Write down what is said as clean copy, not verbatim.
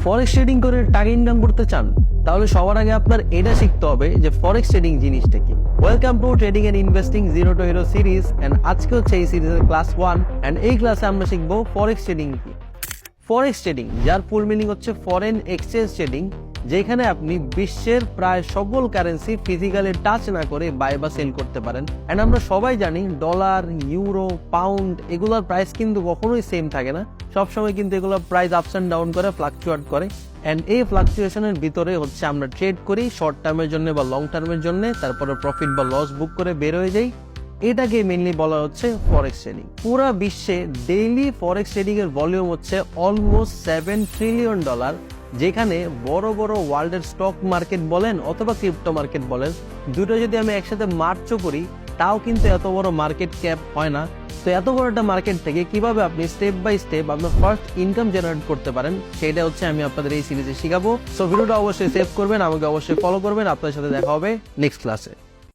Forex trading করে টাকা income করতে চান? তাহলে সবার আগে আপনার এটা শিখতে হবে যে ফরেক্স ট্রেডিং জিনিসটা কি। Welcome to trading and investing zero to hero series, and আজকে হচ্ছে এই সিরিজের ক্লাস 1, এন্ড এই ক্লাসে আমরা শিখবো ফরেক্স ট্রেডিং কি। ফরেক্স ট্রেডিং, যার ফুল মিনিং হচ্ছে ফরেন এক্সচেঞ্জ ট্রেডিং, যেখানে আপনি বিশ্বের প্রায় সকল কারেন্সি ফিজিক্যালি টাচ না করে বাই বা সেল করতে পারেন। এন্ড আমরা সবাই জানি ডলার, ইউরো, পাউন্ড এগুলোর প্রাইস কিন্তু কখনোই সেম থাকে না, সবসময় কিন্তু এগুলোর প্রাইস আপস অ্যান্ড ডাউন করে, ফ্লাকচুয়েট করে। এন্ড এই ফ্লাকচুয়েশনের ভিতরে হচ্ছে আমরা ট্রেড করি শর্ট টার্মের জন্য বা লং টার্মের জন্য, তারপরে প্রফিট বা লস বুক করে বের হয়ে যাই। এটাকে মেইনলি বলা হচ্ছে ফরেক্স ট্রেডিং। পুরো বিশ্বে ডেইলি ফরেক্স ট্রেডিং এর ভলিউম হচ্ছে অলমোস্ট $7 ট্রিলিয়ন, যেখানে বড় বড় ওয়ার্ল্ডের স্টক মার্কেট বলেন অথবা ক্রিপ্টো মার্কেট বলেন, দুটো যদি আমি একসাথে মার্চও করি তাও কিন্তু এত বড় মার্কেট ক্যাপ হয় না। তো এত বড় একটা মার্কেট থেকে কিভাবে আপনি স্টেপ বাই স্টেপ আপনার ফার্স্ট ইনকাম জেনারেট করতে পারেন, সেটা হচ্ছে আমি আপনাদের এই সিরিজে শিখাবো। সো ভিডিওটা অবশ্যই সেভ করবেন, আমাকে অবশ্যই ফলো করবেন। আপনার সাথে দেখা হবে নেক্সট ক্লাসে।